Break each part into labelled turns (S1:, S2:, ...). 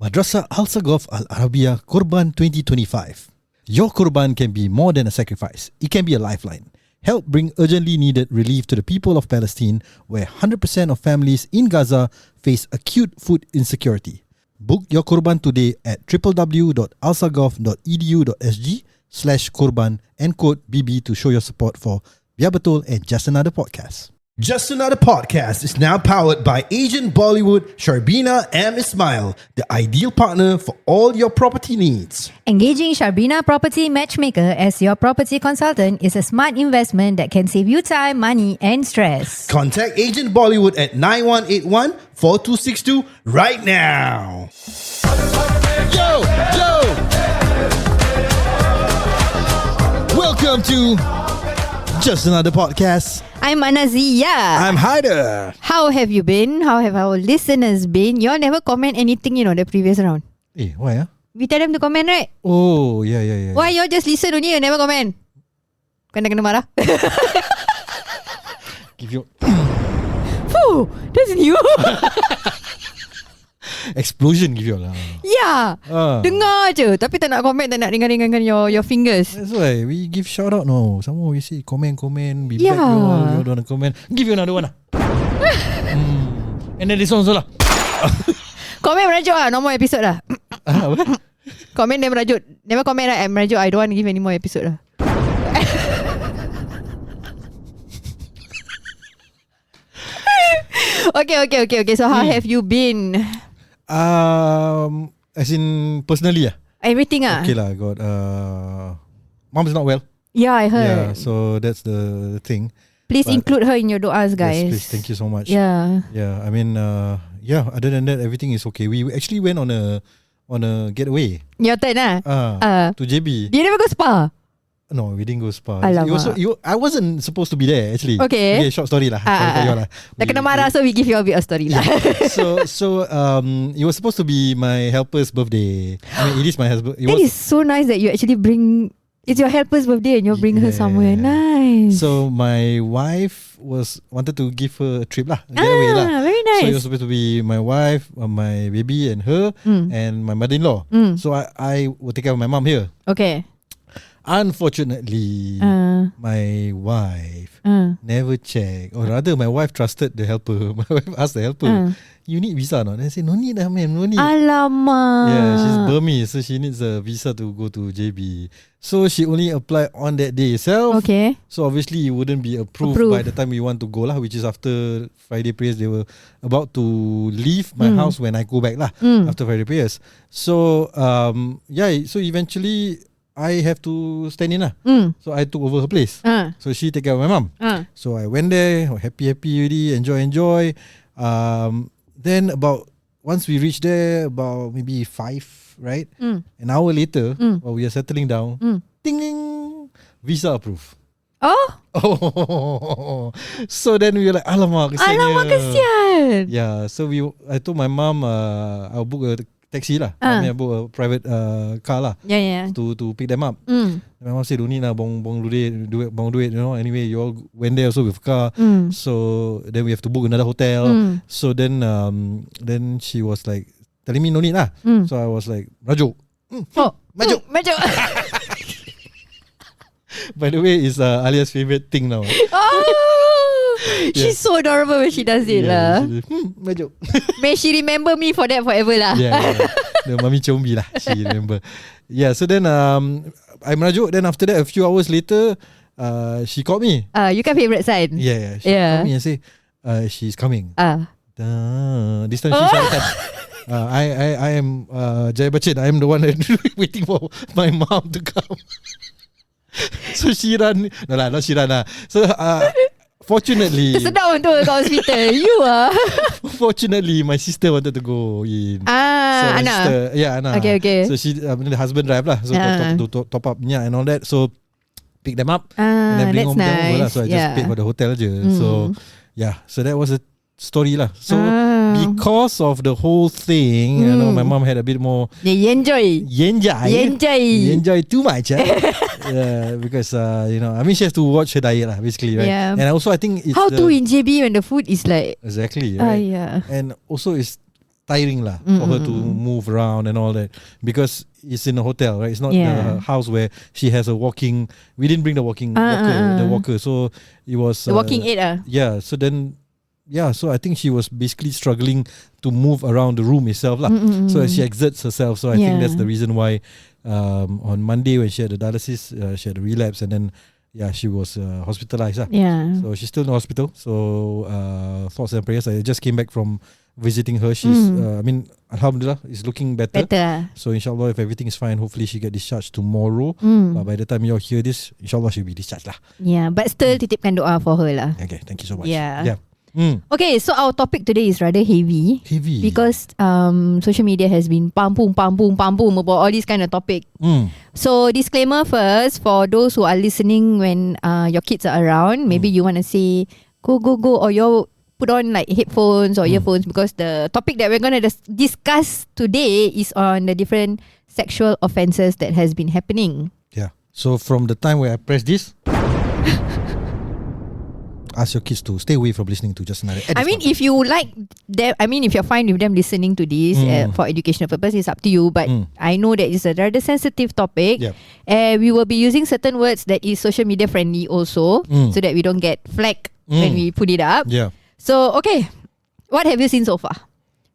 S1: Madrasah Al-Sagaf Al-Arabiah Qurban 2025. Your Qurban can be more than a sacrifice. It can be a lifeline. Help bring urgently needed relief to the people of Palestine, where 100% of families in Gaza face acute food insecurity. Book your Qurban today at www.alsagaf.edu.sg/Qurban and code BB to show your support for Biar Betul and Just Another Podcast. Just Another Podcast is now powered by Agent Bollywood, Sharbina and Ismail, the ideal partner for all your property needs.
S2: Engaging Sharbina Property Matchmaker as your property consultant is a smart investment that can save you time, money and stress.
S1: Contact Agent Bollywood at 9181-4262 right now. Yo! Welcome to Just Another Podcast.
S2: I'm AnaZia.
S1: I'm AnaDer.
S2: How have you been? How have our listeners been? You all never comment anything, the previous round.
S1: Why?
S2: We tell them to comment, right?
S1: Oh, yeah.
S2: Why you all just listen only and never comment? Kena marah.
S1: Give you
S2: Phew, that's new.
S1: explosion, give you lah.
S2: Yeah. Dengar je, tapi tak nak comment, tak nak ringan-ringankan your fingers.
S1: That's why we give shout out. No, someone we say comment. Be back. You don't want to comment. Give you another one lah. And then this one also lah.
S2: Comment merajuk lah. No more episode lah.
S1: Apa?
S2: Comment dia merajuk. Never comment right. Merajuk. I don't want to give any more episode lah. Okay. So how have you been?
S1: As in personally
S2: Everything
S1: okay lah. Got mom's not well.
S2: Yeah, I heard.
S1: Yeah, so that's the thing.
S2: Please include her in your du'as, guys.
S1: Yes, please. Thank you so much.
S2: Yeah.
S1: I mean, other than that, everything is okay. We actually went on a getaway.
S2: Your turn lah.
S1: To JB.
S2: You never go spa?
S1: No, we didn't go spa.
S2: Alamak.
S1: I wasn't supposed to be there actually.
S2: Okay,
S1: short story lah.
S2: Tak kena marah, so we give you a bit of story lah.
S1: So it was supposed to be my helper's birthday. I mean, it is my husband.
S2: It is so nice that you actually bring. It's your helper's birthday and you bring her somewhere nice.
S1: So my wife wanted to give her a trip lah, getaway lah.
S2: Very nice.
S1: So it was supposed to be my wife, my baby and her, and my mother-in-law. So I will take care of my mom here.
S2: Okay.
S1: Unfortunately, my wife never checked, or rather my wife trusted the helper. My wife asked the helper, you need visa or not? Then I said, no need lah, ma'am, no need.
S2: Alamak.
S1: Yeah, she's Burmese, so she needs a visa to go to JB. So she only applied on that day itself.
S2: Okay.
S1: So obviously it wouldn't be approved by the time we want to go lah, which is after Friday prayers. They were about to leave my house when I go back lah, after Friday prayers. So so eventually I have to stand in lah. So I took over her place. So she take care of my mom. So I went there, happy already, enjoy. Then once we reached there, about maybe 5, right? An hour later, while we are settling down, ding, visa approved. Oh. So then we were like, alamak,
S2: kesian.
S1: Yeah. So I told my mom, I'll book a taxi lah. I mean, I book a private car lah.
S2: Yeah.
S1: To pick them up. My mom said, don't need lah, bong duit, Anyway, you all went there also with car. So then we have to book another hotel. So then she was like telling me no need lah. So I was like, Rajuk. Majuk. By the way, it's Alia's favorite thing now.
S2: She's so adorable when she does it lah.
S1: Majuk.
S2: May she remember me for that forever lah.
S1: Yeah. The Mami Chombi lah. She remember. Yeah. So then I merajuk. Then after that, a few hours later, she called me.
S2: You kan favourite sign?
S1: Yeah. She called me and say, she's coming. This time she shouted. I am Jaya Bachchan. I am the one that waiting for my mom to come. So she run. No lah, not she run lah. So fortunately,
S2: sedap untuk ke hospital. You
S1: fortunately, my sister wanted to go in. So
S2: Ana.
S1: Sister, Ana.
S2: Okay.
S1: So she, the husband drive lah. So to top up minyak and all that. So pick them up and then bring home them over lah. So I just paid for the hotel je. So so that was a story lah. So because of the whole thing, my mom had a bit more.
S2: Enjoy
S1: too much. Because I mean, she has to watch her diet lah, basically, right?
S2: Yeah.
S1: And also I think it's
S2: how to in JB when the food is like
S1: exactly right.
S2: yeah.
S1: And also it's tiring lah for her to move around and all that, because it's in a hotel, right? It's not a house where she has a walking. We didn't bring the walker, so it was
S2: the walking aid.
S1: Yeah, so then. Yeah, so I think she was basically struggling to move around the room itself lah. So as she exerts herself, so I think that's the reason why on Monday when she had the dialysis, she had a relapse, and then she was hospitalized lah. So she's still in the hospital. So thoughts and prayers. I just came back from visiting her. She's I mean, alhamdulillah, is looking better. So inshallah, if everything is fine, hopefully she get discharged tomorrow. But by the time you all hear this, inshallah she'll be discharged lah.
S2: Yeah, but still titipkan doa for her lah.
S1: Okay, thank you so much.
S2: Yeah. Okay, so our topic today is rather heavy because social media has been pam about all these kind of topic. So disclaimer first, for those who are listening when your kids are around, maybe you want to say go, or you put on like headphones or earphones, because the topic that we're going to discuss today is on the different sexual offences that has been happening.
S1: Yeah. So from the time where I press this, ask your kids to stay away from listening to JustAnaDer.
S2: I mean, if you like them, I mean, if you're fine with them listening to this for educational purpose, it's up to you. But I know that it's a rather sensitive topic. We will be using certain words that is social media friendly also, so that we don't get flagged when we put it up. So, okay, what have you seen so far?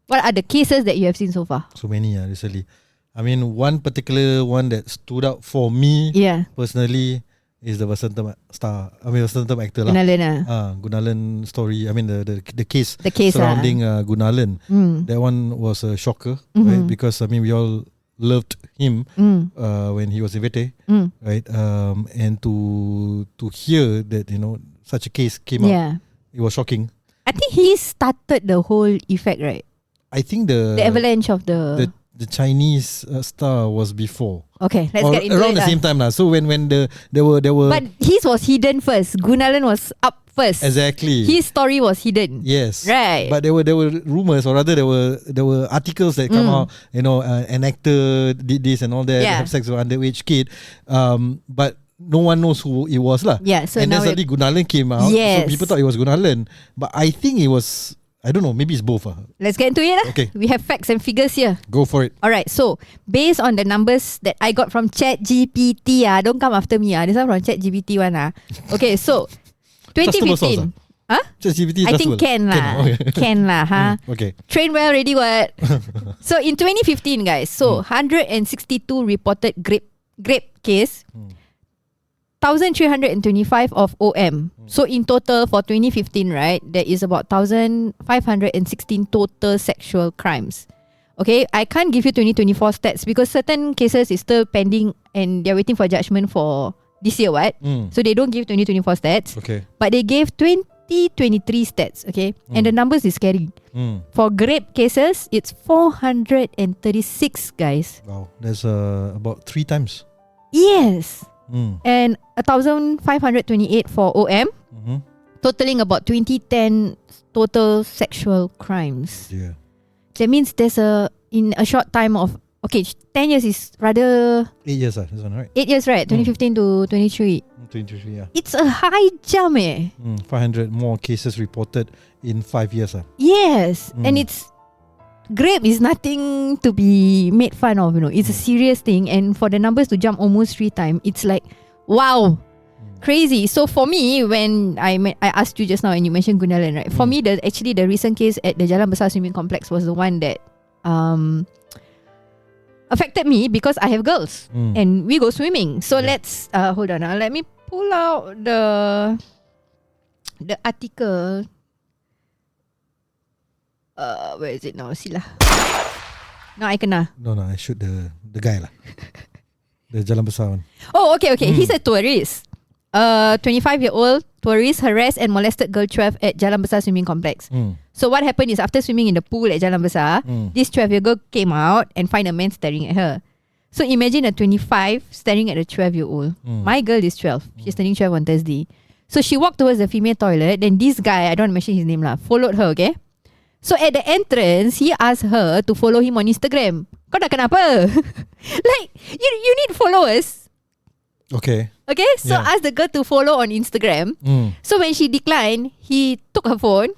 S2: What are the cases that you have seen so far?
S1: So many recently. I mean, one particular one that stood out for me personally is the Vasantham actor lah. Gunalan story. I mean the case surrounding Gunalan. That one was a shocker, right? Because I mean we all loved him when he was in Vete, right? And to hear that such a case came out, it was shocking.
S2: I think he started the whole effect, right?
S1: I think the
S2: avalanche of the
S1: Chinese star was before.
S2: Okay, let's get into
S1: around the same time lah. So when there were
S2: but his was hidden first. Gunalan was up first.
S1: Exactly.
S2: His story was hidden.
S1: Yes.
S2: Right.
S1: But there were rumors, or rather there were articles that come out. An actor did this and all that. Have sex with an underage kid. But no one knows who it was lah.
S2: Yeah. So
S1: and then suddenly Gunalan came out.
S2: Yes.
S1: So people thought it was Gunalan, but I think it was. I don't know, maybe it's both.
S2: Let's get into it.
S1: Okay.
S2: We have facts and figures here.
S1: Go for it.
S2: Alright, so based on the numbers that I got from ChatGPT, don't come after me. This one from ChatGPT one. Okay, so 2015.
S1: ChatGPT
S2: I think can lah. Can lah.
S1: Okay.
S2: Train well already what? So in 2015 guys, 162 reported grape case. 1,325 of OM. So in total for 2015, right, there is about 1,516 total sexual crimes. Okay, I can't give you 2024 stats because certain cases is still pending and they're waiting for judgment for this year, what? So they don't give 2024 stats.
S1: Okay.
S2: But they gave 2023 stats, okay? And the numbers is scary. For grape cases, it's 436, guys.
S1: Wow, that's about 3 times.
S2: Yes. And 1,528 for OM, totaling about 2010 total sexual crimes.
S1: Yeah.
S2: That means there's in a short time of 10 years is rather
S1: 8 years this one, right?
S2: 8 years, right? 2015 to 23.
S1: 23, yeah.
S2: It's a high jump,
S1: 500 more cases reported in 5 years.
S2: Yes, and it's grape is nothing to be made fun of, It's a serious thing, and for the numbers to jump almost 3 times, it's like, wow, crazy. So for me, when I asked you just now and you mentioned Gunalan, right? For me, the recent case at the Jalan Besar Swimming Complex was the one that affected me because I have girls and we go swimming. So let's hold on. Let me pull out the article. Where is it now? Sila. No, I kena.
S1: No, I shoot the guy lah. The Jalan Besar one.
S2: Oh, okay. He's a tourist. 25-year-old tourist harassed and molested girl 12 at Jalan Besar Swimming Complex. So what happened is after swimming in the pool at Jalan Besar, this 12-year-old girl came out and find a man staring at her. So imagine a 25 staring at a 12-year-old. My girl is 12. She's turning 12 on Thursday. So she walked towards the female toilet. Then this guy, I don't want to mention his name lah, followed her, okay? So at the entrance, he asked her to follow him on Instagram. Kau dah kenapa? Like, you need followers. Okay, so ask the girl to follow on Instagram. So when she declined, he took her phone,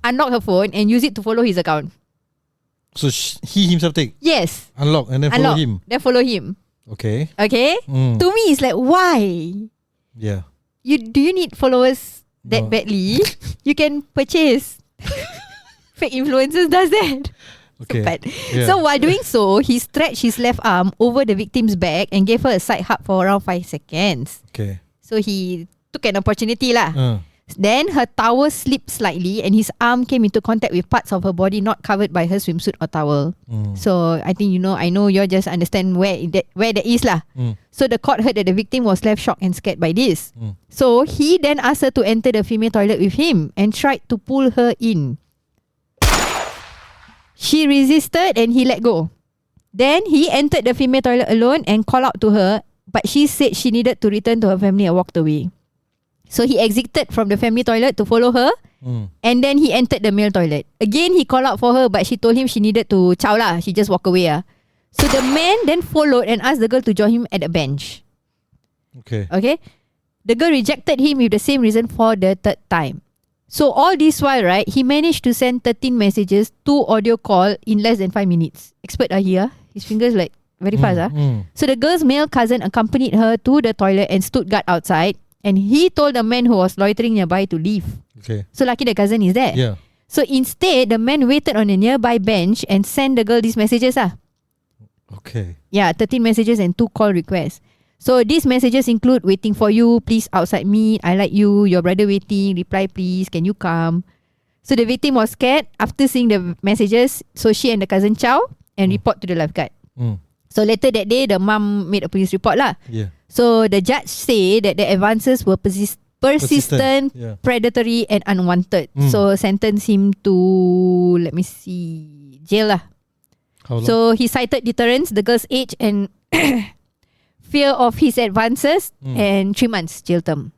S2: unlocked her phone and used it to follow his account.
S1: So he himself take?
S2: Yes.
S1: Unlock and then follow him?
S2: Then follow him.
S1: Okay.
S2: Okay? To me, it's like, why?
S1: Yeah.
S2: Do you need followers that badly? You can purchase. Fake influencers does that.
S1: Okay.
S2: Yeah. So while doing so, he stretched his left arm over the victim's back and gave her a side hug for around 5 seconds.
S1: Okay.
S2: So he took an opportunity lah. Then her towel slipped slightly and his arm came into contact with parts of her body not covered by her swimsuit or towel. So I think I know you just understand where that is lah. So the court heard that the victim was left shocked and scared by this. So he then asked her to enter the female toilet with him and tried to pull her in. She resisted and he let go. Then he entered the female toilet alone and called out to her, but she said she needed to return to her family and walked away. So he exited from the family toilet to follow her, and then he entered the male toilet. Again, he called out for her, but she told him she needed to chow lah. She just walk away ah. So the man then followed and asked the girl to join him at a bench.
S1: Okay.
S2: The girl rejected him with the same reason for the third time. So all this while, right, he managed to send 13 messages, 2 audio call in less than 5 minutes. Expert are here. His fingers like very fast. So the girl's male cousin accompanied her to the toilet and stood guard outside. And he told the man who was loitering nearby to leave. Okay. So lucky the cousin is there.
S1: Yeah.
S2: So instead, the man waited on a nearby bench and sent the girl these messages
S1: Okay.
S2: Yeah, 13 messages and 2 call requests. So these messages include waiting for you, please outside meet, I like you, your brother waiting, reply please, can you come? So the victim was scared after seeing the messages. So she and the cousin chow and report to the lifeguard. So later that day, the mom made a police report lah.
S1: Yeah.
S2: So the judge said that the advances were persistent, predatory and unwanted. So sentence him to, let me see, jail lah.
S1: How long?
S2: So he cited deterrence, the girl's age and fear of his advances and 3 months jail term.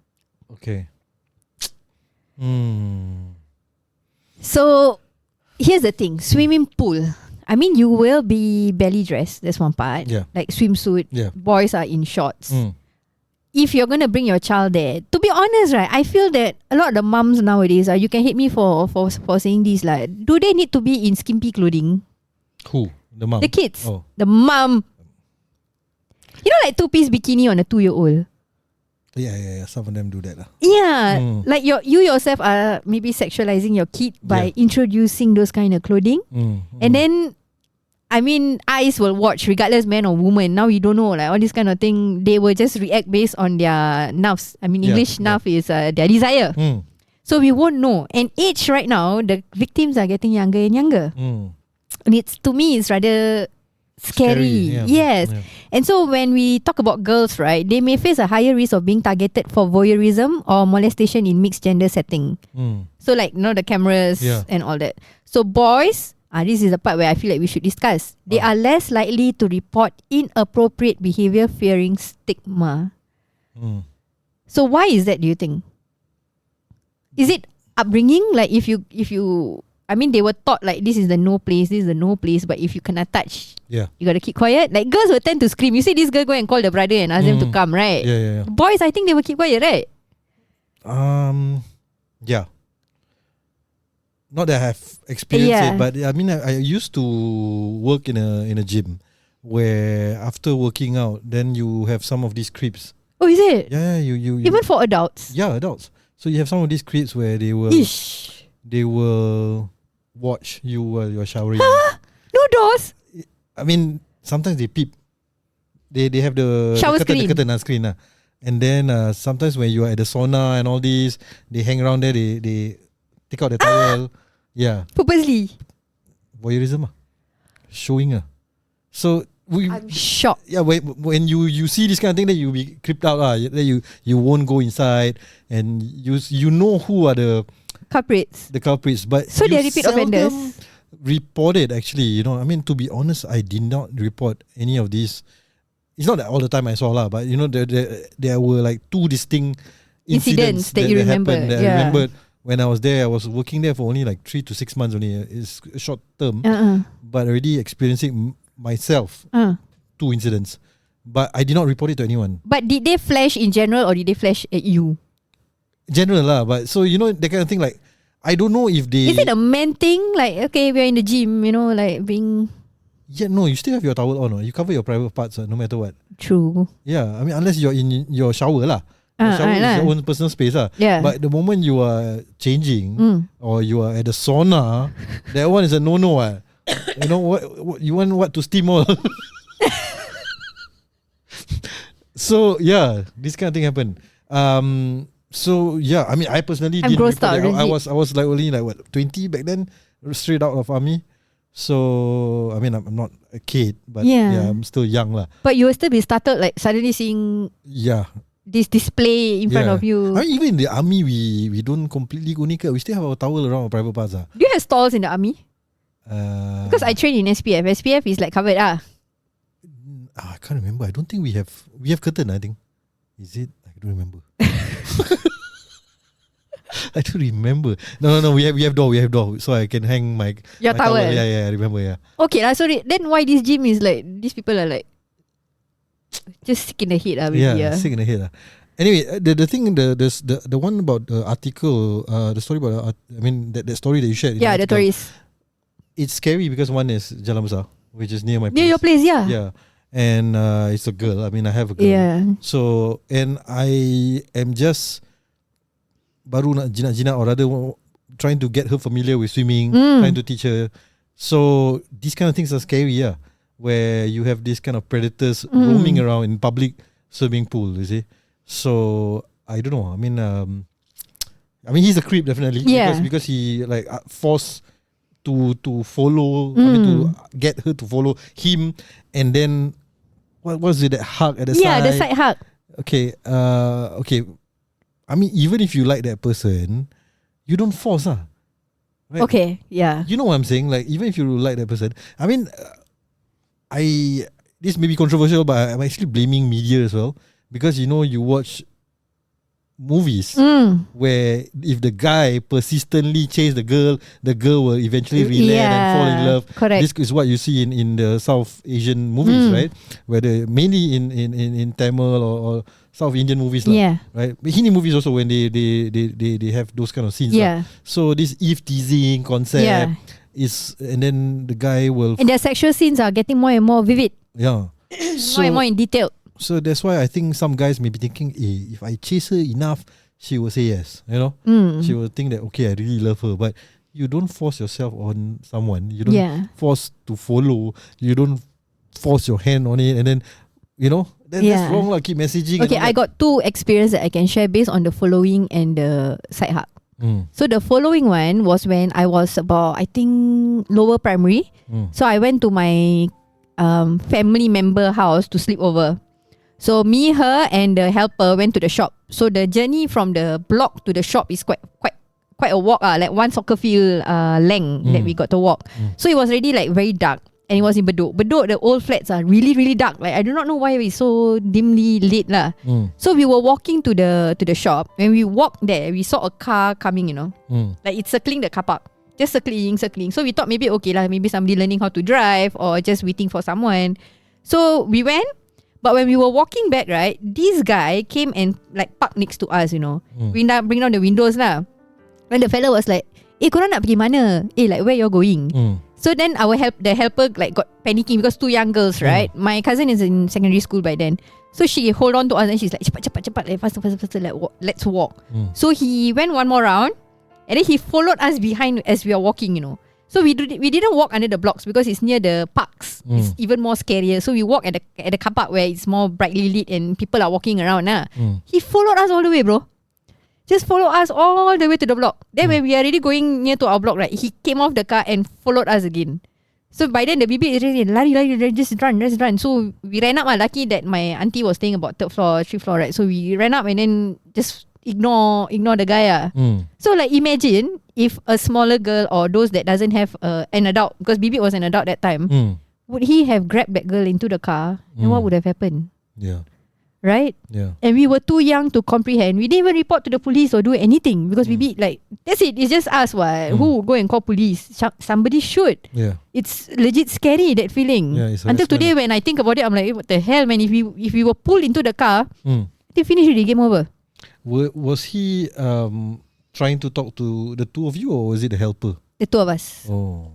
S1: Okay.
S2: So here's the thing, swimming pool. I mean, you will be belly dressed. That's one part.
S1: Yeah.
S2: Like swimsuit.
S1: Yeah.
S2: Boys are in shorts. If you're going to bring your child there, to be honest, right, I feel that a lot of the mums nowadays, you can hate me for saying this, like, do they need to be in skimpy clothing?
S1: Who? The mum?
S2: The kids. The mum. You know, like 2-piece bikini on a 2-year-old.
S1: Yeah. Some of them do that lah.
S2: Yeah. Like you yourself are maybe sexualizing your kid by introducing those kind of clothing. And then, I mean, eyes will watch regardless man or woman. Now you don't know, like all this kind of thing, they will just react based on their nerves. I mean, English nerve is their desire. So we won't know. And age right now, the victims are getting younger and younger. And to me, it's rather scary. Yes. And so when we talk about girls, right, they may face a higher risk of being targeted for voyeurism or molestation in mixed gender setting. So like, the cameras and all that. So boys, this is the part where I feel like we should discuss. They are less likely to report inappropriate behavior fearing stigma. So why is that, do you think? Is it upbringing? Like if you I mean, they were taught like this is the no place, but if you cannot touch, you gotta keep quiet. Like girls will tend to scream. You see this girl go and call the brother and ask them to come, right?
S1: Yeah.
S2: Boys, I think they will keep quiet, right?
S1: Yeah. Not that I have experienced it, but I mean, I used to work in a gym where after working out, then you have some of these creeps.
S2: Oh, is it?
S1: Yeah, you
S2: even for adults.
S1: Yeah, adults. So you have some of these creeps where they will watch you while you're showering.
S2: No doors?
S1: I mean, sometimes they peep. They have the curtain screen. And then sometimes when you are at the sauna and all these, they hang around there, they take out the towel. Yeah.
S2: Purposely?
S1: Voyeurism. Showing. So
S2: I'm shocked.
S1: Yeah, when you see this kind of thing, then you'll be creeped out. Then you won't go inside. And you know who are the culprits. But
S2: so they're repeat offenders.
S1: Reported actually, I mean, to be honest, I did not report any of these. It's not that all the time I saw but there were like 2 distinct incidents
S2: that you remember.
S1: Happened, that I remembered when I was there. I was working there for only like 3 to 6 months only. It's a short term, but already experiencing myself 2 incidents. But I did not report it to anyone.
S2: But did they flash in general or did they flash at you?
S1: General but so that kind of thing, like I don't know if they...
S2: Is it a man thing? Like, okay, we're in the gym, you know, like being...
S1: Yeah, no, you still have your towel on. You cover your private parts no matter what.
S2: True.
S1: Yeah, I mean, unless you're in your shower lah. The shower is your own personal space lah.
S2: Yeah.
S1: But the moment you are changing or you are at the sauna, that one is a no-no. You know, what you want what to steam all. So, yeah, this kind of thing happened. So, yeah, I mean, I personally
S2: I'm
S1: didn't
S2: grossed out.
S1: I was like only like, 20 back then, straight out of army. So, I mean, I'm not a kid, but yeah, I'm still young lah.
S2: But you will still be startled, like suddenly seeing this display in front of you.
S1: I mean, even in the army, we don't completely go naked. We still have our towel around our private parts.
S2: Do you have stalls in the army? Because I train in SPF. SPF is like covered. I
S1: can't remember. I don't think we have curtain. I think, is it? I don't remember. I don't remember. No. We have door. So I can hang my
S2: towel.
S1: Yeah. I remember. Yeah.
S2: Okay, so then why this gym is like these people are like just sick in the head,
S1: sick in the head. Anyway, the thing, the one about the article, the story about that story that you shared.
S2: Yeah, the tourist.
S1: It's scary because one is Jalan Besar, which is near my place.
S2: Near your place, yeah.
S1: Yeah. And it's a girl. I mean, I have a girl.
S2: Yeah.
S1: So, and I am just baru nak jinak-jinak, or rather trying to get her familiar with swimming, trying to teach her. So, these kind of things are scary, yeah. Where you have these kind of predators roaming around in public swimming pool, you see. So, I don't know. I mean, he's a creep, definitely.
S2: Yeah.
S1: Because he like forced to follow, to get her to follow him, and then what was it, that hug at the side?
S2: Yeah, the side hug.
S1: Okay. I mean, even if you like that person, you don't force, right?
S2: Okay, yeah.
S1: You know what I'm saying? Like, even if you like that person, I mean, this may be controversial, but I'm actually blaming media as well, because you watch movies where if the guy persistently chase the girl will eventually relent and fall in love.
S2: Correct.
S1: This is what you see in the South Asian movies, right? Where mainly in Tamil or South Indian movies, right? But Hindi movies also, when they have those kind of scenes.
S2: Yeah.
S1: So this Eve teasing concept is, and then the guy will,
S2: and their sexual scenes are getting more and more vivid.
S1: Yeah.
S2: More and more in detail.
S1: So that's why I think some guys may be thinking, if I chase her enough, she will say yes. She will think that, okay, I really love her. But you don't force yourself on someone. You don't force to follow. You don't force your hand on it, and then that's wrong lah. Keep messaging.
S2: Okay, I got 2 experiences that I can share based on the following and the side hug. So the following one was when I was about, I think, lower primary. So I went to my family member house to sleep over. So me, her, and the helper went to the shop. So the journey from the block to the shop is quite a walk, like one soccer field length that we got to walk. So it was already like very dark, and it was in Bedok. Bedok, the old flats are really, really dark. Like, I do not know why it's so dimly lit lah. So we were walking to the shop. When we walked there, we saw a car coming. Like it's circling the car park. Just circling. So we thought maybe maybe somebody learning how to drive or just waiting for someone. So we went. But when we were walking back, right, this guy came and like parked next to us, Bring down the windows lah. When the fella was like, korang nak pergi mana? Like, where you're going? So then the helper like got panicking because 2 young girls, right? My cousin is in secondary school by then. So she hold on to us and she's like, cepat, like, faster, like, let's walk. So he went one more round, and then he followed us behind as we are walking, So we didn't walk under the blocks because it's near the parks. It's even more scarier. So we walk at the car park where it's more brightly lit and people are walking around. He followed us all the way, bro. Just follow us all the way to the block. Then when we are already going near to our block, right, he came off the car and followed us again. So by then the baby is really lari, just run. So we ran up. Lucky that my auntie was staying about 3rd floor, right? So we ran up and then just ignore the guy. So like, imagine if a smaller girl or those that doesn't have an adult, because Bibi was an adult that time, would he have grabbed that girl into the car? And what would have happened?
S1: Yeah.
S2: Right?
S1: Yeah.
S2: And we were too young to comprehend. We didn't even report to the police or do anything because Bibi, like, that's it. It's just us. Who would go and call police? Somebody should.
S1: Yeah.
S2: It's legit scary, that feeling.
S1: Yeah,
S2: until today, when I think about it, I'm like, what the hell, man? If we were pulled into the car, they finished the game over.
S1: Was he trying to talk to the two of you, or was it the helper?
S2: The two of us.
S1: Oh.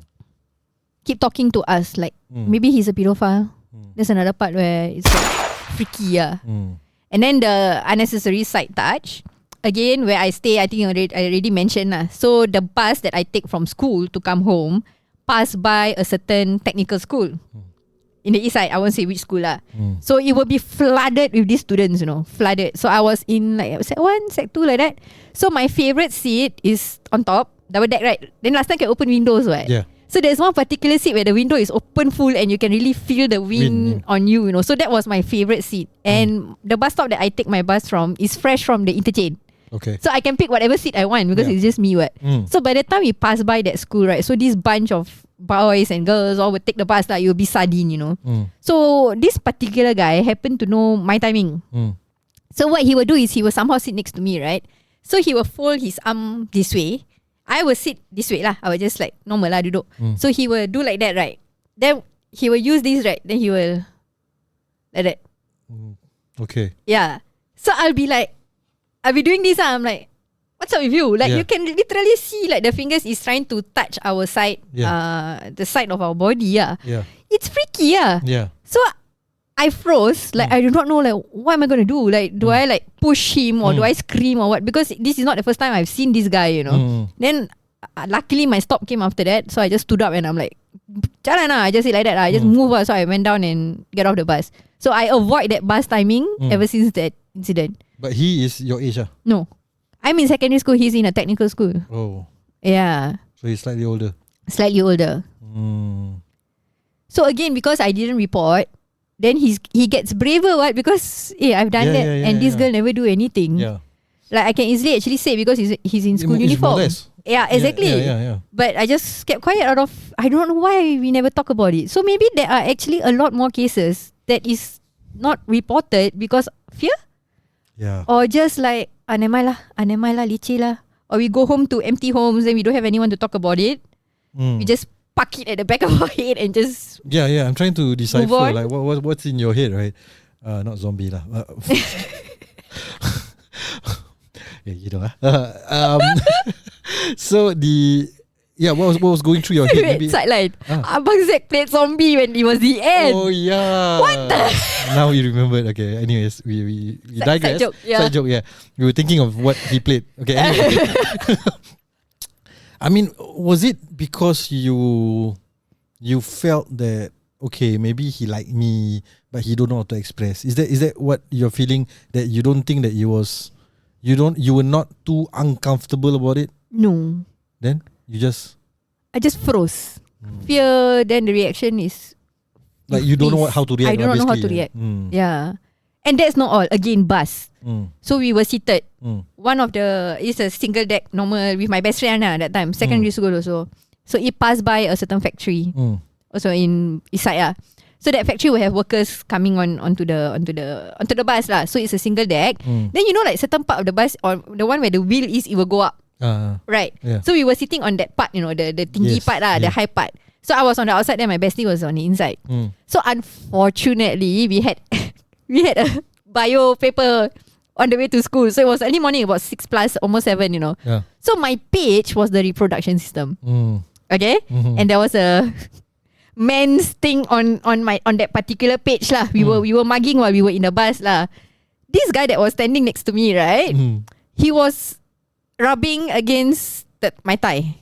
S2: Keep talking to us like maybe he's a pedophile. There's another part where it's like freaky. And then the unnecessary side touch. Again, where I stay, I think I already mentioned. So the bus that I take from school to come home pass by a certain technical school. In the east side, I won't say which school lah. So it will be flooded with these students, flooded. So I was in like Sec 1, Sec 2 like that. So my favourite seat is on top, double deck, right? Then last time can open windows, right?
S1: Yeah.
S2: So there's one particular seat where the window is open full and you can really feel the wind on you, So that was my favourite seat. And the bus stop that I take my bus from is fresh from the interchange.
S1: Okay.
S2: So I can pick whatever seat I want because it's just me, what? So by the time we pass by that school, right? So this bunch of boys and girls all would take the bus, like you'll be sardine, So this particular guy happened to know my timing. So what he would do is he would somehow sit next to me, right? So he will fold his arm this way. I will sit this way lah. I will just like normal lah duduk. So he will do like that, right? Then he will use this, right? Then he will like that.
S1: Okay.
S2: Yeah. So I'll be doing this. I'm like, what's up with you? Like you can literally see like the fingers is trying to touch our side, the side of our body. Yeah. It's freaky.
S1: Yeah.
S2: So I froze. Like I do not know like what am I gonna do? Like do I like push him or do I scream or what? Because this is not the first time I've seen this guy. Then luckily my stop came after that, so I just stood up and I'm like, jalan lah. I just say like that. I just move. So I went down and get off the bus. So I avoid that bus timing ever since that incident.
S1: But he is your age,
S2: No, I'm in secondary school. He's in a technical school.
S1: Oh.
S2: Yeah.
S1: So he's slightly older.
S2: Slightly older. So again, because I didn't report, then he gets braver, what? Because I've done that, and this girl never do anything.
S1: Yeah.
S2: Like I can easily actually say because he's in school uniform. Yeah, exactly.
S1: Yeah.
S2: But I just kept quiet out of I don't know why we never talk about it. So maybe there are actually a lot more cases that is not reported because fear.
S1: Yeah.
S2: Or just like never mind lah, leceh lah. Or we go home to empty homes and we don't have anyone to talk about it. We just park it at the back of our head and just
S1: I'm trying to decipher like what's in your head, right? Not zombie lah. So what was going through your head?
S2: Maybe sideline. Abang Zack played zombie when it was the end.
S1: Oh yeah.
S2: What the?
S1: Now you remembered. Okay. Anyways, we digress. Side joke. Yeah. We were thinking of what he played. Okay. Anyway. I mean, was it because you felt that okay, maybe he liked me, but he don't know how to express? Is that what you're feeling? That you don't think that you were not too uncomfortable about it?
S2: No.
S1: Then
S2: I just froze. Fear. Then the reaction is
S1: like you don't know how to react.
S2: I don't know how to react. Yeah. And that's not all. Again, bus. So we were seated. One of it's a single deck normal with my best friend at that time, secondary school also. So it passed by a certain factory, also in Isaya. So that factory will have workers coming onto the bus lah. So it's a single deck. Then like certain part of the bus or the one where the wheel is, it will go up. Right. Yeah. So we were sitting on that part, the tinggi part lah, the high part. So I was on the outside, then my bestie was on the inside. So unfortunately, we had a bio paper on the way to school. So it was early morning, about 6 plus, almost 7, Yeah. So my page was the reproduction system. Okay? And there was a men's thing on that particular page lah. We were mugging while we were in the bus lah. This guy that was standing next to me, right? He was rubbing against my thigh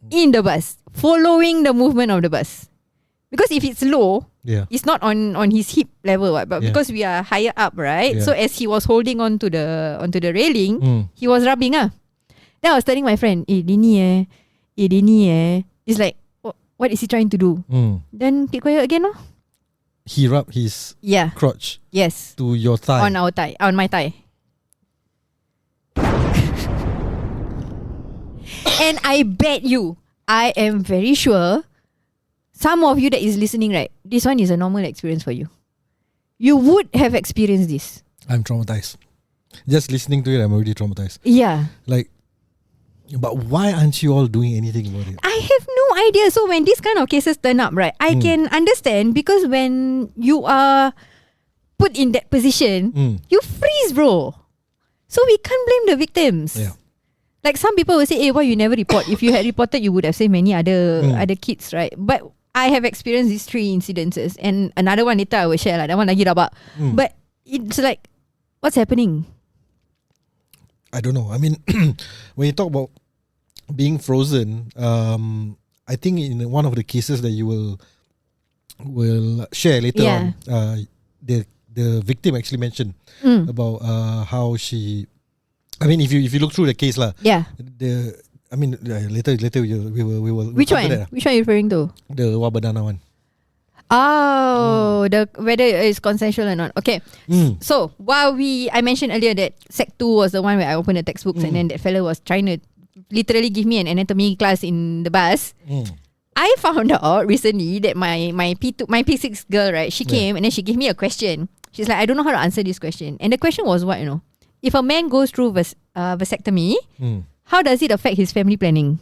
S2: in the bus, following the movement of the bus. Because if it's low, it's not on his hip level, but because we are higher up, right? So as he was holding onto the railing, he was rubbing. Then I was telling my friend, Dini it's like, what is he trying to do? Then keep quiet again, no?
S1: He rubbed his crotch.
S2: Yes.
S1: To your thigh.
S2: On my thigh. And I bet you, I am very sure, some of you that is listening, right, this one is a normal experience for you. You would have experienced this.
S1: I'm traumatized. Just listening to it, I'm already traumatized.
S2: Yeah.
S1: But why aren't you all doing anything about it?
S2: I have no idea. So when these kind of cases turn up, right, I can understand because when you are put in that position, you freeze, bro. So we can't blame the victims.
S1: Yeah.
S2: Like some people will say, "Hey, why you never report? If you had reported, you would have saved many other kids, right?" But I have experienced these 3 incidences, and another one later I will share. Like that one lagi rabak. But it's like, what's happening?
S1: I don't know. I mean, when you talk about being frozen, I think in one of the cases that you will share later on, the victim actually mentioned about how she. I mean, if you look through the case lah, later we will.
S2: Which one? Which one are you referring to?
S1: The Wabadana one.
S2: Oh, the whether it's consensual or not. Okay. So while I mentioned earlier that Sec 2 was the one where I opened the textbooks and then that fellow was trying to literally give me an anatomy class in the bus. I found out recently that my P6 girl, right, she came and then she gave me a question. She's like, I don't know how to answer this question. And the question was what, if a man goes through vasectomy, how does it affect his family planning?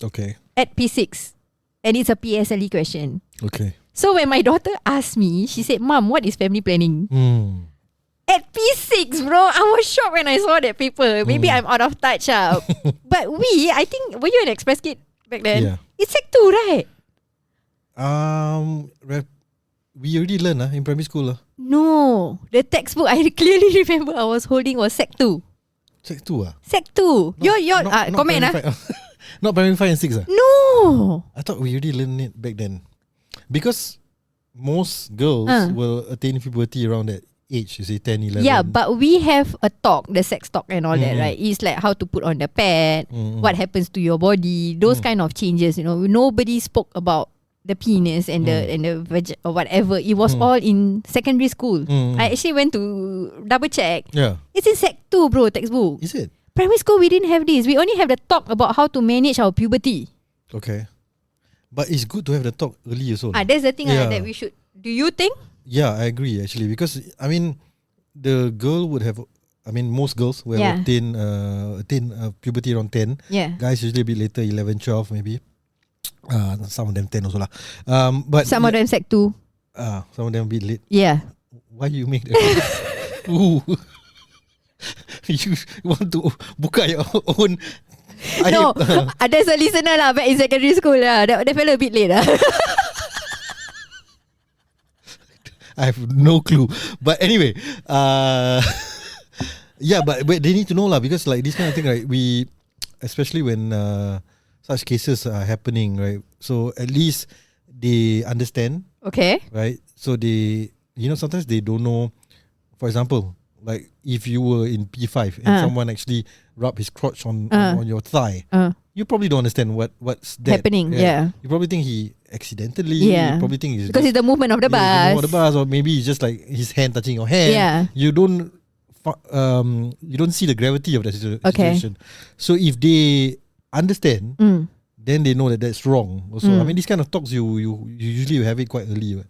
S1: Okay.
S2: At P6. And it's a PSLE question.
S1: Okay.
S2: So when my daughter asked me, she said, Mom, what is family planning? At P6, bro. I was shocked when I saw that paper. Maybe I'm out of touch. But I think, were you an express kid back then?
S1: Yeah.
S2: It's Sec 2, right?
S1: We already learned in primary school.
S2: No. The textbook I clearly remember I was holding was Sec 2.
S1: Sec 2
S2: Sec 2. Not comment
S1: Not primary 5 and 6
S2: No.
S1: I thought we already learned it back then. Because most girls will attain puberty around that age, you say 10, 11.
S2: Yeah, but we have a talk, the sex talk and all that, right? It's like how to put on the pad, what happens to your body, those kind of changes, Nobody spoke about the penis and the veg or whatever. It was all in secondary school. I actually went to double check.
S1: Yeah.
S2: It's in Sec 2, bro, textbook.
S1: Is it?
S2: Primary school, we didn't have this. We only have the talk about how to manage our puberty.
S1: Okay. But it's good to have the talk early also.
S2: That's the thing that we should. Do you think?
S1: Yeah, I agree actually. Because, the girl would have, most girls will attain puberty around 10.
S2: Yeah.
S1: Guys usually a bit later, 11, 12 maybe. Some of them 10 also lah. But
S2: some of them Sec 2.
S1: Some of them a bit late.
S2: Yeah.
S1: Why you make that? You want to buka your own?
S2: No, there's a listener lah back in secondary school lah. That fellow a bit late lah.
S1: I have no clue. But anyway, but they need to know lah, because like this kind of thing, right? We, especially when such cases are happening, right? So at least they understand.
S2: Okay.
S1: Right? So they, sometimes they don't know. For example, like if you were in P5 and someone actually rubbed his crotch on your thigh, you probably don't understand what's that
S2: happening. Yeah.
S1: You probably think he accidentally.
S2: Yeah.
S1: You probably think it's
S2: because it's the movement of the bus.
S1: Or maybe it's just like his hand touching your hand.
S2: Yeah.
S1: You don't see the gravity of that situation. So if they understand, then they know that that's wrong. Also, these kind of talks you usually have it quite early.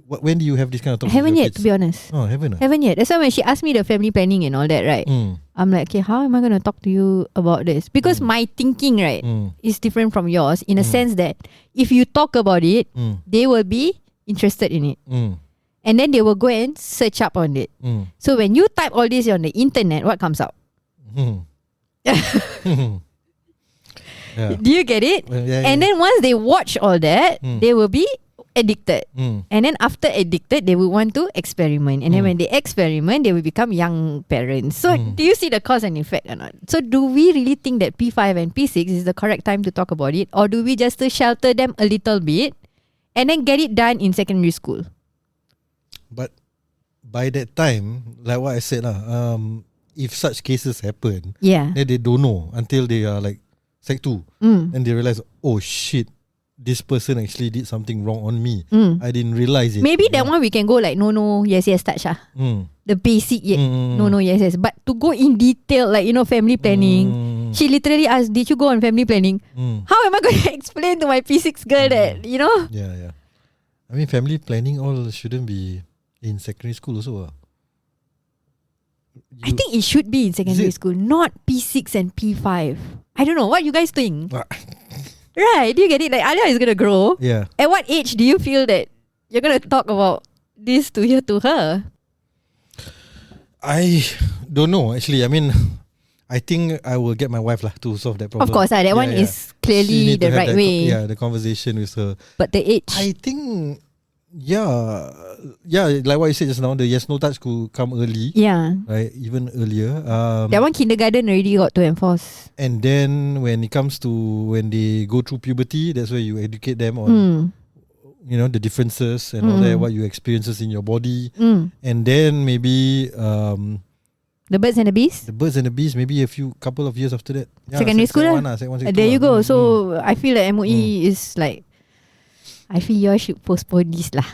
S1: When do you have this kind of talk?
S2: Haven't yet, to be honest.
S1: Oh, haven't
S2: yet. That's why when she asked me the family planning and all that, right? I'm like, okay, how am I going to talk to you about this? Because my thinking, right, is different from yours in a sense that if you talk about it, they will be interested in it. And then they will go and search up on it. So when you type all this on the internet, what comes out?
S1: Yeah.
S2: Do you get it? And then once they watch all that, they will be addicted. And then after addicted, they will want to experiment. And then when they experiment, they will become young parents. So do you see the cause and effect or not? So do we really think that P5 and P6 is the correct time to talk about it? Or do we just to shelter them a little bit and then get it done in secondary school?
S1: But by that time, like what I said, if such cases happen, then they don't know until they are like Sec 2. And they realize, oh shit, this person actually did something wrong on me. I didn't realize it.
S2: Maybe that one we can go like no, yes, touch. The basic no, yes. But to go in detail, like, family planning. She literally asked, did you go on family planning? How am I going to explain to my P6 girl that,
S1: Yeah. Family planning all shouldn't be in secondary school also.
S2: I think it should be in secondary school, not P6 and P5. I don't know. What you guys think? Right? Do you get it? Like, Alia is going to grow.
S1: Yeah.
S2: At what age do you feel that you're going to talk about this to her?
S1: I don't know, actually. I think I will get my wife lah to solve that problem.
S2: Of course, that one is
S1: She
S2: clearly
S1: need to
S2: the
S1: have
S2: right
S1: that
S2: way.
S1: the conversation with her.
S2: But the age,
S1: I think, like what you said just now, the yes no touch could come early, right? Even earlier.
S2: That one kindergarten already got to enforce.
S1: And then when it comes to when they go through puberty, that's where you educate them on, the differences and all that, what you experiences in your body, and then maybe
S2: the birds and the bees.
S1: The birds and the bees, maybe couple of years after that.
S2: Secondary school lah. There you go. So I feel like MOE is like, I feel you all should postpone this lah.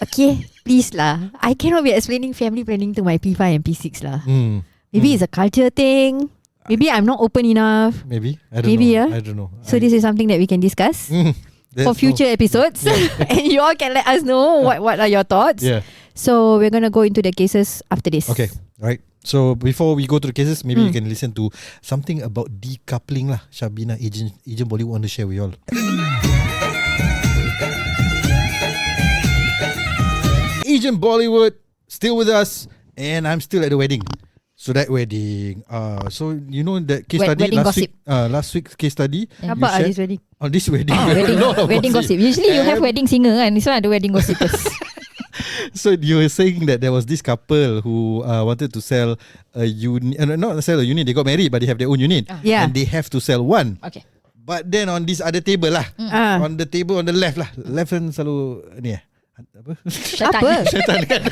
S2: Okay, please lah. I cannot be explaining family planning to my P5 and P6 lah. Maybe it's a culture thing. Maybe I'm not open enough.
S1: Maybe I don't know. I don't know.
S2: So this is something that we can discuss for future episodes, and you all can let us know what are your thoughts. So we're gonna go into the cases after this.
S1: Okay, right. So before we go to the cases, maybe you can listen to something about decoupling lah. Shabina, Agent Bollywood want to share with you all. Agent Bollywood still with us, and I'm still at the wedding. So that wedding, so you know that case study last week's case study.
S2: Apa this wedding?
S1: On this wedding,
S2: wedding gossip. Usually you have wedding singer, and this one ada wedding gossipers.
S1: So you were saying that there was this couple who wanted to sell a unit, not sell a unit. They got married, but they have their own unit, and they have to sell one.
S2: Okay.
S1: But then on this other table lah, on the table on the left hand selalu ni apa? Syaitan kan.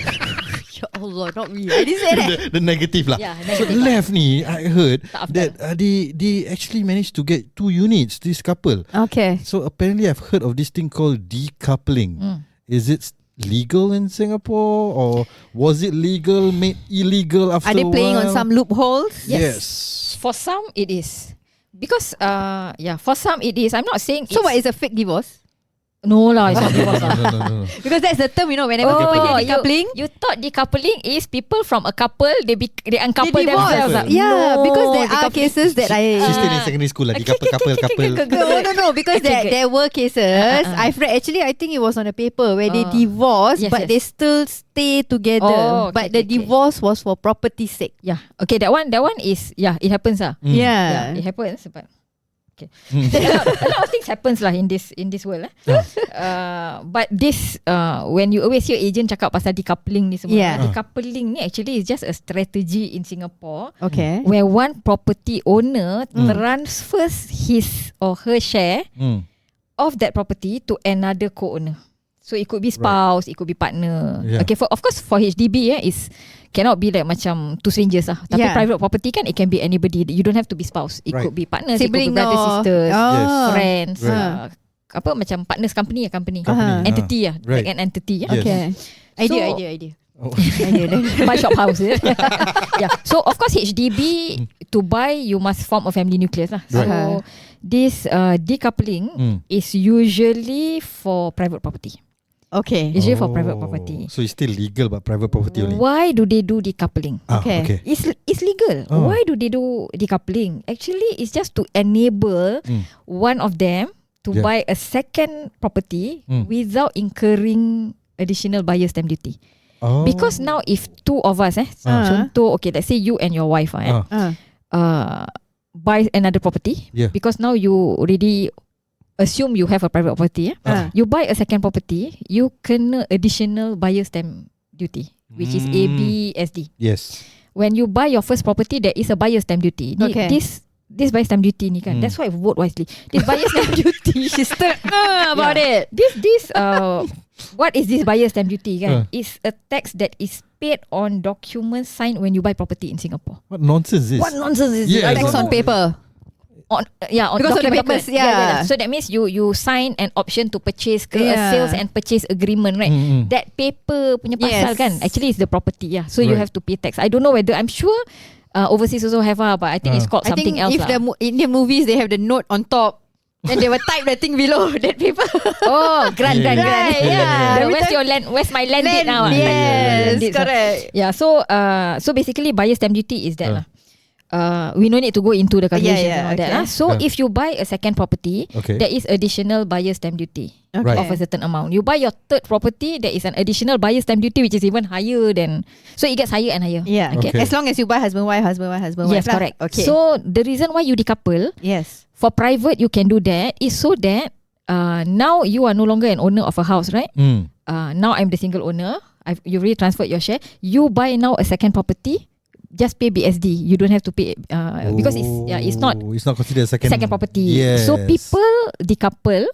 S2: Ya Allah, not me. I didn't say that.
S1: The negative lah. So left ni, I heard that they actually managed to get 2 units. This couple.
S2: Okay.
S1: So apparently, I've heard of this thing called decoupling. Is it legal in Singapore, or was it legal, made illegal after a while?
S2: Are they playing on some loopholes?
S3: Yes. For some, it is. Because, for some, it is. I'm not saying.
S2: So, what is a fake divorce?
S3: No lah, it's not divorce.
S1: No.
S2: Because that's the term, whenever people hear decoupling.
S3: You thought decoupling is people from a couple, they uncouple themselves.
S2: Yeah, because there are cases that
S1: She's still in secondary school lah, couple.
S2: No, because there were cases. I've read, actually, I think it was on a paper where they divorced, but they still stay together. But the divorce was for property's sake.
S3: Yeah, okay, that one is, it happens lah.
S2: Yeah,
S3: it happens, but okay. A lot of things happens lah in this world. But this when you always hear agent cakap pasal decoupling ni semua, decoupling ni actually is just a strategy in Singapore.
S2: Okay.
S3: Where one property owner transfers his or her share of that property to another co-owner. So it could be spouse, it could be partner. Okay, of course for HDB is cannot be like macam two strangers lah. Tapi private property kan, it can be anybody. You don't have to be spouse. It could be partners,
S2: sibling,
S3: it could be brothers, sisters, friends.
S1: Right.
S3: Macam partners company. Entity like an entity.
S2: Okay. Idea.
S3: Buy shop house. So of course HDB to buy you must form a family nucleus lah. So this decoupling is usually for private property.
S2: Okay.
S3: Usually for private property.
S1: So it's still legal but private property only.
S3: Why do they do decoupling?
S2: Okay.
S3: It's legal. Why do they do decoupling? Actually, it's just to enable one of them to buy a second property without incurring additional buyer's stamp duty. Because now if two of us contoh, okay, let's say you and your wife buy another property, because now you already assume you have a private property, you buy a second property, you kena additional buyer's stamp duty, which is ABSD.
S1: Yes.
S3: When you buy your first property, there is a buyer's stamp duty.
S2: Okay.
S3: This buyer's stamp duty ni kan, that's why I vote wisely. This buyer's stamp duty,
S2: She's still about it.
S3: This what is this buyer's stamp duty kan? It's a tax that is paid on documents signed when you buy property in Singapore.
S1: What nonsense is this?
S3: What nonsense is this?
S2: Tax on paper.
S3: On
S2: because of the papers,
S3: So that means you sign an option to purchase a sales and purchase agreement, right? That paper punya pasal kan, actually is the property, So you have to pay tax. I don't know whether, I'm sure overseas also have but I think it's called something else.
S2: I think if the Indian movies, they have the note on top, then they will type the thing below that paper.
S3: Grant.
S2: Yeah.
S3: Where's your land? Where's my land date now?
S2: Yes, correct.
S3: Yeah. So basically, buyer's stamp duty is that lah. we no need to go into the calculations and all that. So
S1: Yeah.
S3: if you buy a second property, there is additional buyer's stamp duty of a certain amount. You buy your third property, there is an additional buyer's stamp duty which is even higher than, so it gets higher and higher.
S2: Yeah.
S1: Okay.
S2: As long as you buy husband wife.
S3: Yes, correct.
S2: Okay.
S3: So the reason why you decouple, for private you can do that, is so that now you are no longer an owner of a house, right? Now I'm the single owner. You already transferred your share. You buy now a second property, just pay BSD. You don't have to pay because it's not
S1: considered second
S3: property.
S1: Yes.
S3: So people decouple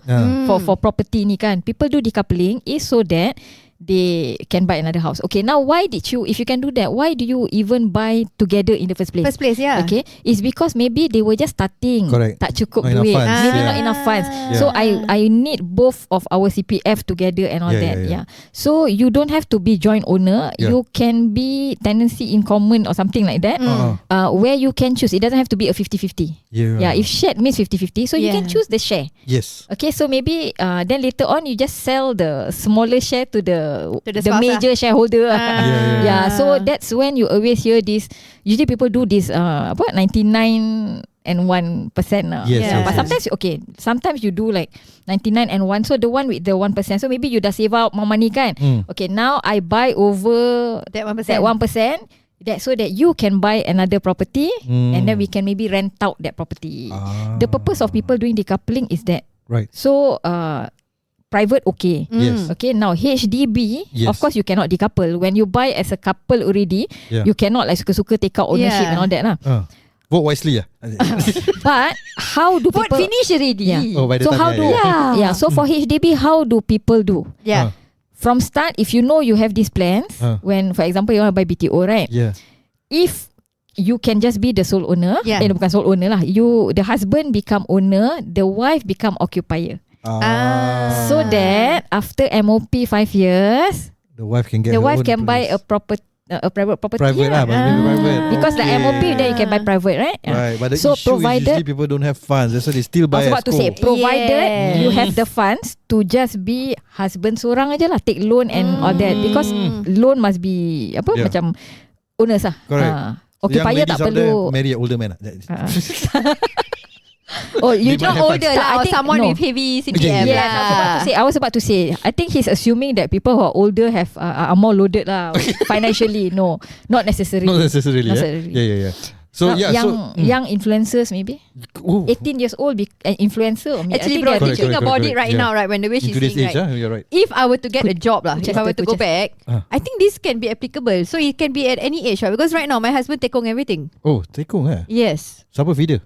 S3: for property ni kan. People do decoupling is so that they can buy another house. Okay, now why did you, if you can do that, why do you even buy together in the first place? Okay, it's because maybe they were just starting.
S1: Correct.
S3: Tak cukup
S1: Not
S3: duit.
S1: enough funds.
S3: Maybe not enough funds. So I need both of our CPF together and all that. So you don't have to be joint owner. You can be tenancy in common or something like that. Where you can choose. It doesn't have to be a 50-50. If shared means 50-50, so you can choose the share.
S1: Yes.
S3: Okay, so maybe then later on you just sell the smaller share to the major shareholder. So that's when you always hear this. Usually people do this 99 and 1%. But sometimes sometimes you do like 99 and 1. So the one with the 1%. So maybe you dah save out more money kan. Okay, now I buy over
S2: that 1%.
S3: That so that you can buy another property and then we can maybe rent out that property. The purpose of people doing decoupling is that.
S1: Right.
S3: So private
S1: Yes.
S3: Okay, now HDB, of course you cannot decouple. When you buy as a couple already, you cannot like suka-suka take out ownership and all that lah.
S1: Vote wisely.
S3: But how do
S2: vote
S3: people
S2: finish already?
S1: By the
S3: so
S1: time,
S3: how do so for HDB, how do people do? From start, if you know you have these plans, when for example you want to buy BTO, right? If you can just be the sole owner, bukan sole owner lah. The husband become owner, the wife become occupier. So that after MOP 5 years,
S1: the wife can get
S3: buy a private property.
S1: Private lah, private.
S3: Because the MOP then you can buy private, right?
S1: Right, but the
S3: so
S1: issue
S3: provided,
S1: is usually people don't have funds. That's why they still buy.
S3: I was about to say, provided you have the funds to just be husband seorang aja lah, take loan and all that. Because loan must be macam owners lah.
S1: Correct.
S3: Occupier tak perlu
S1: marry an older man.
S3: Oh, you
S2: not older lah, or someone with heavy CPF.
S3: I was about to say, I think he's assuming that people who are older are more loaded lah financially. No, not necessarily.
S1: Not necessarily. Yeah. So
S3: young influencers maybe 18 years old an influencer.
S2: Actually, bro, thinking about it right now, right, when the way she's saying,
S1: you're right.
S2: If I were to get a job lah, if I were to go back, I think this can be applicable. So it can be at any age, right? Because right now my husband tekong everything.
S1: Oh, tekong
S2: Yes.
S1: Siapa feeder?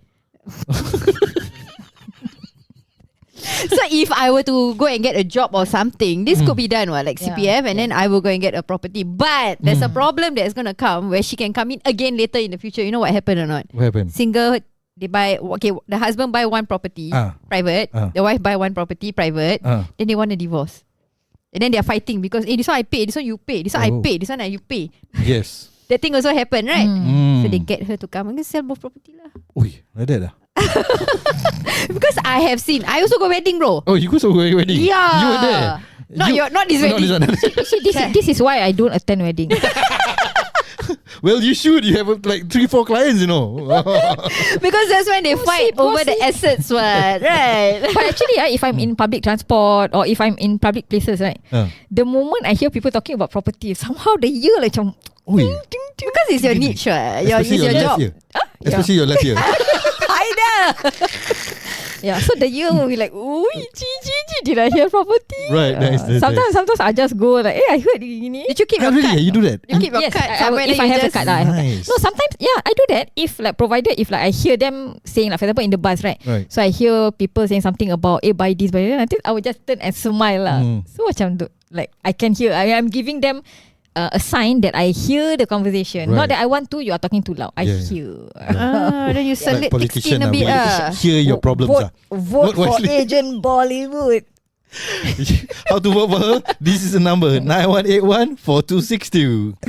S2: So if I were to go and get a job or something, this could be done, like CPF, and then I will go and get a property. But there's a problem that's going to come where she can come in again later in the future. You know what happened or not?
S1: What happened?
S2: Single, they buy, the husband buy one property, private, the wife buy one property, private, then they want a divorce. And then they are fighting because this one I pay, this one you pay, this one I pay, this one you pay.
S1: Yes.
S2: That thing also happened, right? So they get her to come and sell both property lah.
S1: Ui, like that lah.
S2: Because I have seen, I also go wedding, bro.
S1: Oh, you go so wedding?
S2: Yeah.
S1: You were there?
S2: Not this wedding.
S3: This is why I don't attend wedding.
S1: Well, you should. You have like 3-4 clients, you know.
S2: Because that's when they fight over the assets, what? Right?
S3: But actually, if I'm in public transport or if I'm in public places, right, the moment I hear people talking about property, somehow the ear like macam,
S2: because it's your niche, right? It's your job.
S1: Especially your left ear.
S2: I know.
S3: Yeah, so the year will be like, ooh, did I hear property?
S1: Right, nice.
S3: Sometimes I just go like, I heard gini.
S2: Did you keep your
S1: really?
S2: card?
S1: You do that?
S2: You keep your
S3: yes,
S2: card?
S3: If I have a card, I have a card.
S1: Nice.
S3: No, sometimes, I do that. If like provided, if like I hear them saying, like for example in the bus, right? So I hear people saying something about, buy this, buy that. I think I would just turn and smile lah. So macam like I can hear. I'm giving them a sign that I hear the conversation. Not that I want to. You are talking too loud. I hear.
S2: Then you select
S1: like politician
S2: a bit.
S1: Hear your problems.
S3: Vote for Agent Bollywood.
S1: How to vote for her? This is the number 9181 4262.